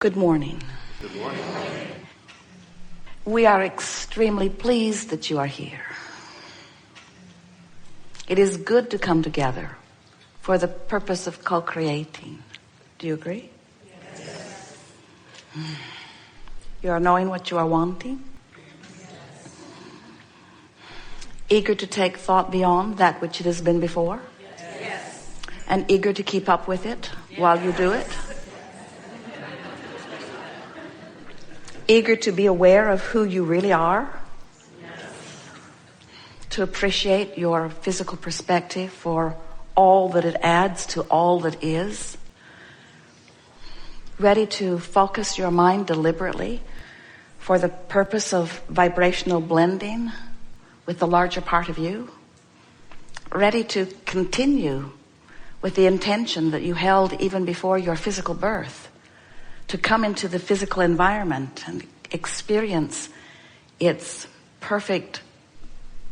Good morning. Good morning. We are extremely pleased that you are here. It is good to come together for the purpose of co-creating. Do you agree? Yes. You are knowing what you are wanting? Yes. Eager to take thought beyond that which it has been before? Yes. And eager to keep up with it while you do it? Eager to be aware of who you really are? Yes. To appreciate your physical perspective for all that it adds to all that is? Ready to focus your mind deliberately for the purpose of vibrational blending with the larger part of you? Ready to continue with the intention that you held even before your physical birth? To come into the physical environment and experience its perfect,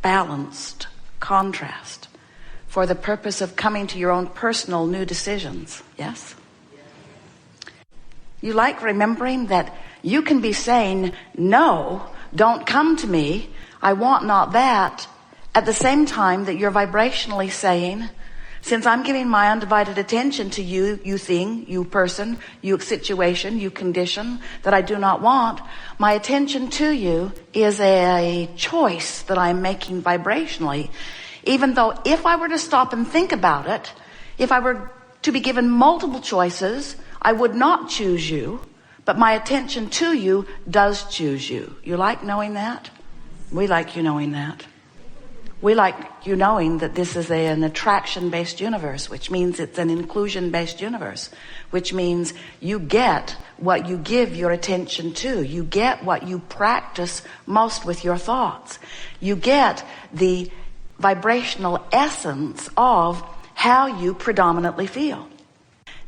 balanced contrast for the purpose of coming to your own personal new decisions. Yes? You like remembering that you can be saying, no, don't come to me, I want not that, at the same time that you're vibrationally saying, since I'm giving my undivided attention to you, you thing, you person, you situation, you condition that I do not want, my attention to you is a choice that I'm making vibrationally. Even though if I were to stop and think about it, if I were to be given multiple choices, I would not choose you, but my attention to you does choose you. You like knowing that? We like you knowing that. We like you knowing that this is an attraction-based universe, which means it's an inclusion-based universe, which means you get what you give your attention to. You get what you practice most with your thoughts. You get the vibrational essence of how you predominantly feel.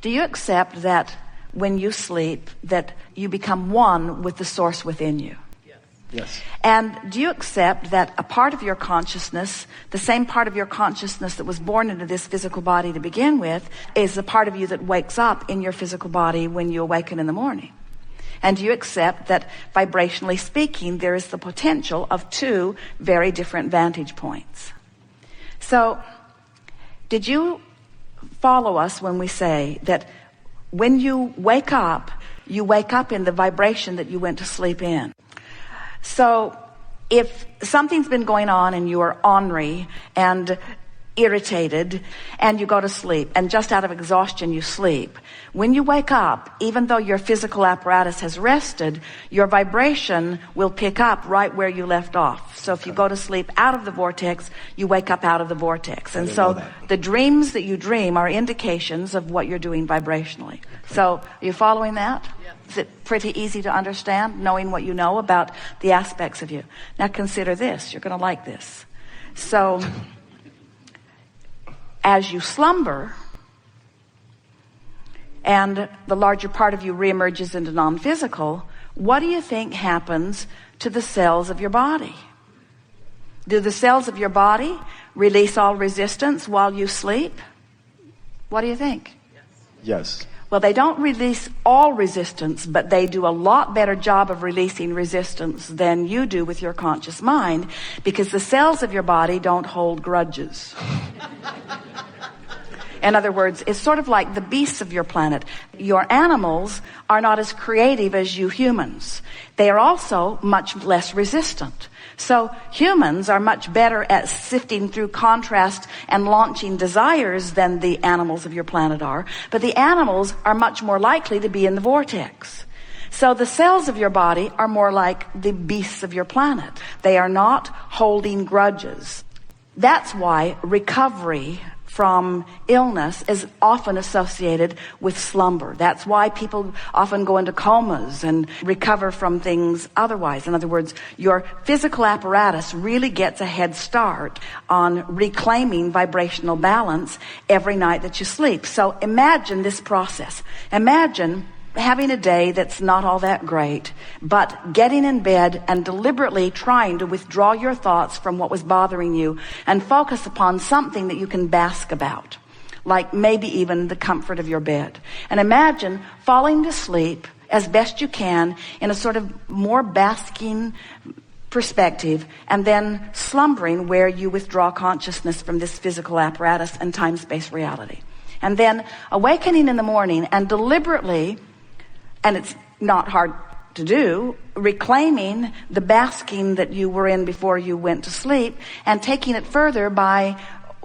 Do you accept that when you sleep, that you become one with the source within you? Yes. And do you accept that a part of your consciousness, the same part of your consciousness that was born into this physical body to begin with, is the part of you that wakes up in your physical body when you awaken in the morning? And do you accept that vibrationally speaking, there is the potential of two very different vantage points? So, did you follow us when we say that when you wake up in the vibration that you went to sleep in? So if something's been going on and you are ornery and irritated and you go to sleep and just out of exhaustion you sleep, when you wake up, even though your physical apparatus has rested, your vibration will pick up right where you left off. So if you go to sleep out of the vortex, you wake up out of the vortex. And so the dreams that you dream are indications of what you're doing vibrationally. So are you following that? Is it pretty easy to understand, knowing what you know about the aspects of you? Now consider this. You're going to like this. So as you slumber and the larger part of you reemerges into non-physical, what do you think happens to the cells of your body? Do the cells of your body release all resistance while you sleep? What do you think? Yes. Well, they don't release all resistance, but they do a lot better job of releasing resistance than you do with your conscious mind, because the cells of your body don't hold grudges. In other words, it's sort of like the beasts of your planet. Your animals are not as creative as you humans. They are also much less resistant. So humans are much better at sifting through contrast and launching desires than the animals of your planet are. But the animals are much more likely to be in the vortex. So the cells of your body are more like the beasts of your planet. They are not holding grudges. That's why recovery from illness is often associated with slumber. That's why people often go into comas and recover from things otherwise. In other words, your physical apparatus really gets a head start on reclaiming vibrational balance every night that you sleep. So imagine this process. Imagine having a day that's not all that great, but getting in bed and deliberately trying to withdraw your thoughts from what was bothering you and focus upon something that you can bask about, like maybe even the comfort of your bed. And imagine falling to sleep as best you can in a sort of more basking perspective, and then slumbering where you withdraw consciousness from this physical apparatus and time-space reality. And then awakening in the morning and deliberately, and it's not hard to do, reclaiming the basking that you were in before you went to sleep and taking it further by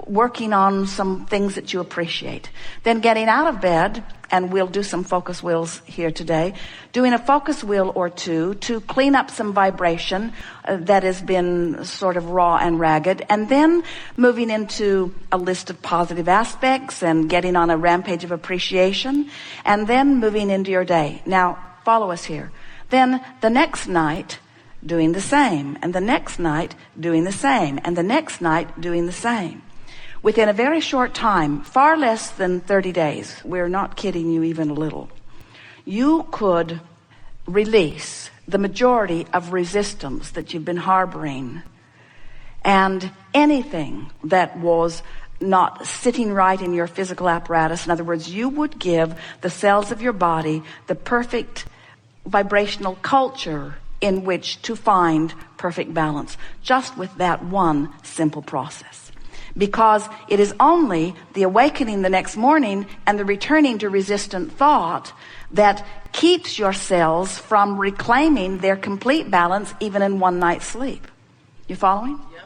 working on some things that you appreciate. Then getting out of bed, and we'll do some focus wheels here today, doing a focus wheel or two to clean up some vibration that has been sort of raw and ragged, and then moving into a list of positive aspects and getting on a rampage of appreciation, and then moving into your day. Now, follow us here. Then the next night, doing the same, and the next night, doing the same, and the next night, doing the same. Within a very short time, far less than 30 days, we're not kidding you even a little, you could release the majority of resistance that you've been harboring, and anything that was not sitting right in your physical apparatus. In other words, you would give the cells of your body the perfect vibrational culture in which to find perfect balance, just with that one simple process. Because it is only the awakening the next morning and the returning to resistant thought that keeps your cells from reclaiming their complete balance even in one night's sleep. You following? Yep.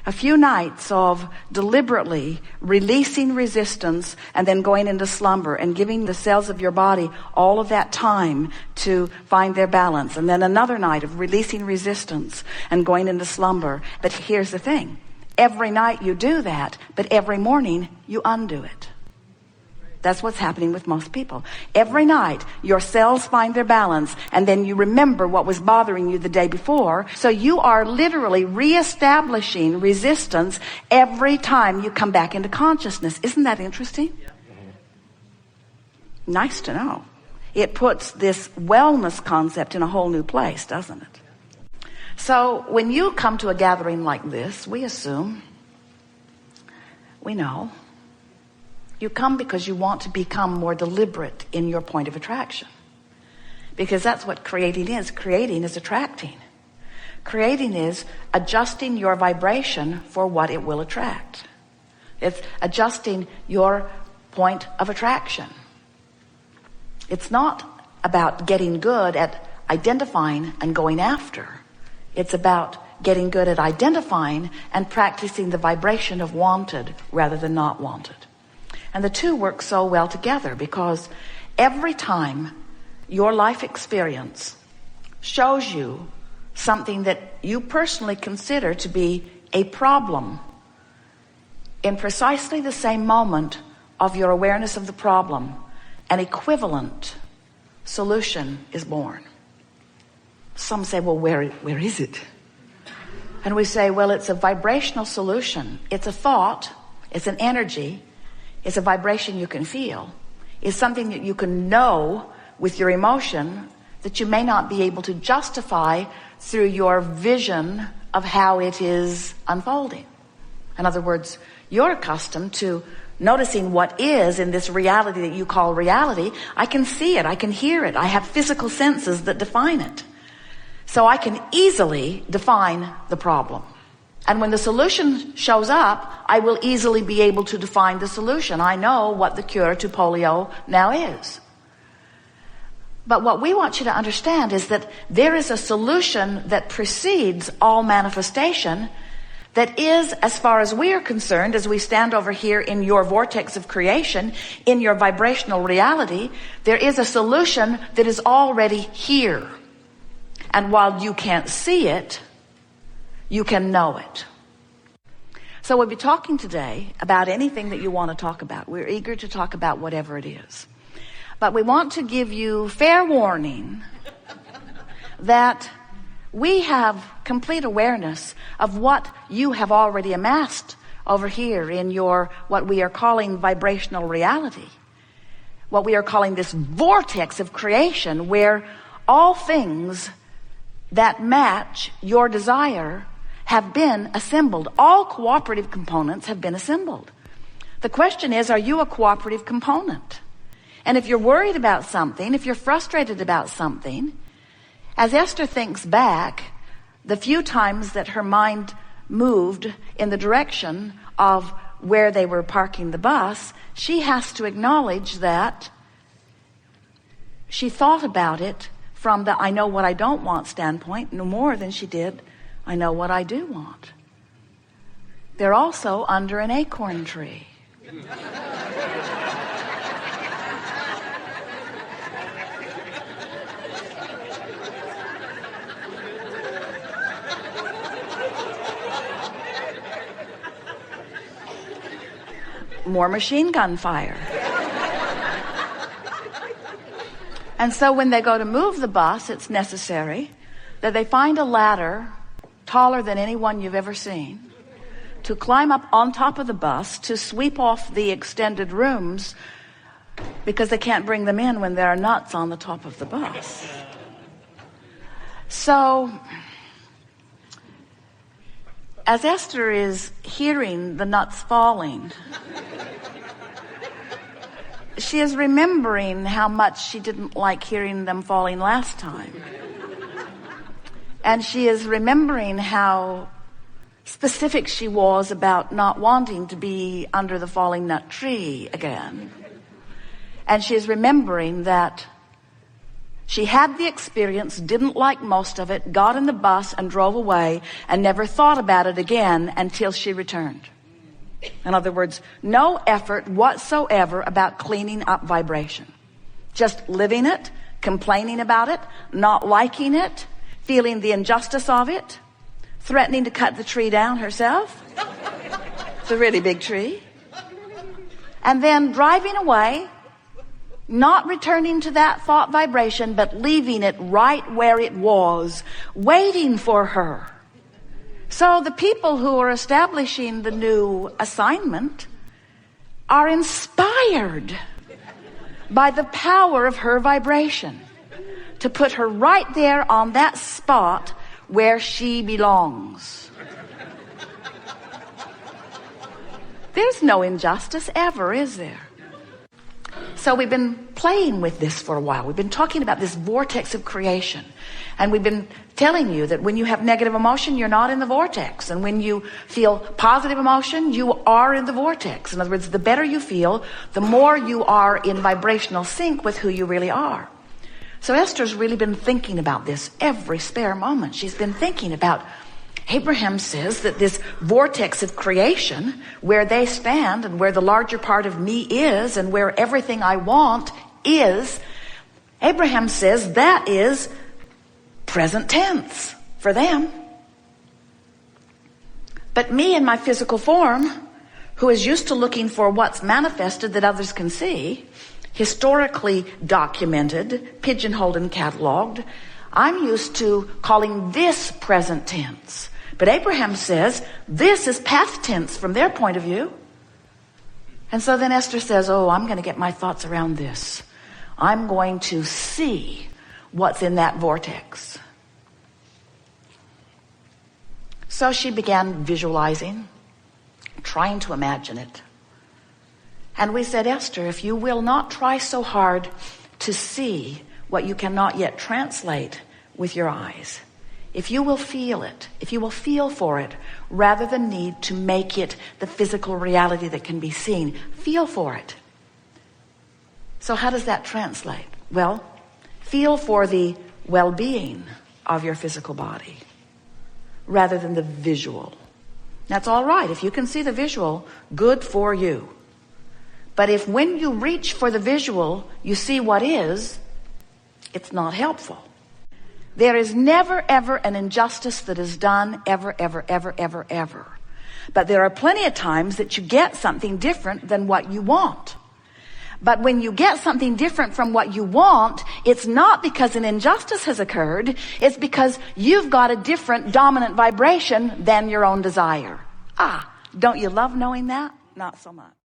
A few nights of deliberately releasing resistance and then going into slumber and giving the cells of your body all of that time to find their balance. And then another night of releasing resistance and going into slumber. But here's the thing. Every night you do that, but every morning you undo it. That's what's happening with most people. Every night your cells find their balance, and then you remember what was bothering you the day before. So you are literally reestablishing resistance every time you come back into consciousness. Isn't that interesting? Yeah. Nice to know. It puts this wellness concept in a whole new place, doesn't it? So when you come to a gathering like this, we assume, we know, you come because you want to become more deliberate in your point of attraction. Because that's what creating is. Creating is attracting. Creating is adjusting your vibration for what it will attract. It's adjusting your point of attraction. It's not about getting good at identifying and going after. It's about getting good at identifying and practicing the vibration of wanted rather than not wanted. And the two work so well together because every time your life experience shows you something that you personally consider to be a problem, in precisely the same moment of your awareness of the problem, an equivalent solution is born. Some say, well, where is it? And we say, well, it's a vibrational solution. It's a thought. It's an energy. It's a vibration you can feel. It's something that you can know with your emotion that you may not be able to justify through your vision of how it is unfolding. In other words, you're accustomed to noticing what is in this reality that you call reality. I can see it. I can hear it. I have physical senses that define it. So I can easily define the problem. And when the solution shows up, I will easily be able to define the solution. I know what the cure to polio now is. But what we want you to understand is that there is a solution that precedes all manifestation that is, as far as we are concerned, as we stand over here in your vortex of creation, in your vibrational reality, there is a solution that is already here. And while you can't see it, you can know it. So we'll be talking today about anything that you want to talk about. We're eager to talk about whatever it is. But we want to give you fair warning that we have complete awareness of what you have already amassed over here in your, what we are calling vibrational reality. What we are calling this vortex of creation, where all things that match your desire have been assembled. All cooperative components have been assembled. The question is, are you a cooperative component? And if you're worried about something, if you're frustrated about something, as Esther thinks back, the few times that her mind moved in the direction of where they were parking the bus, she has to acknowledge that she thought about it from the I know what I don't want standpoint no more than she did I know what I do want. They're also under an acorn tree. More machine gun fire. And so when they go to move the bus, it's necessary that they find a ladder taller than anyone you've ever seen to climb up on top of the bus to sweep off the extended rooms, because they can't bring them in when there are nuts on the top of the bus. So as Esther is hearing the nuts falling, she is remembering how much she didn't like hearing them falling last time. And she is remembering how specific she was about not wanting to be under the falling nut tree again. And she is remembering that she had the experience, didn't like most of it, got in the bus and drove away, and never thought about it again until she returned. In other words, no effort whatsoever about cleaning up vibration. Just living it, complaining about it, not liking it, feeling the injustice of it, threatening to cut the tree down herself. It's a really big tree. And then driving away, not returning to that thought vibration, but leaving it right where it was, waiting for her. So the people who are establishing the new assignment are inspired by the power of her vibration to put her right there on that spot where she belongs. There's no injustice ever, is there? So we've been playing with this for a while. We've been talking about this vortex of creation. And we've been telling you that when you have negative emotion, you're not in the vortex. And when you feel positive emotion, you are in the vortex. In other words, the better you feel, the more you are in vibrational sync with who you really are. So Esther's really been thinking about this every spare moment. She's been thinking about, Abraham says that this vortex of creation, where they stand and where the larger part of me is and where everything I want is, Abraham says that is present tense for them. But me in my physical form, who is used to looking for what's manifested that others can see, historically documented, pigeonholed and cataloged, I'm used to calling this present tense. But Abraham says this is past tense from their point of view. And so then Esther says, oh, I'm going to get my thoughts around this. I'm going to see what's in that vortex. So she began visualizing, trying to imagine it. And we said, Esther, if you will not try so hard to see what you cannot yet translate with your eyes, if you will feel it, if you will feel for it, rather than need to make it the physical reality that can be seen, feel for it. So how does that translate? Well, feel for the well-being of your physical body rather than the visual. That's all right. If you can see the visual, good for you. But if when you reach for the visual, you see what is, it's not helpful. There is never, ever an injustice that is done, ever, ever, ever, ever, ever. But there are plenty of times that you get something different than what you want. But when you get something different from what you want, it's not because an injustice has occurred. It's because you've got a different dominant vibration than your own desire. Don't you love knowing that? Not so much.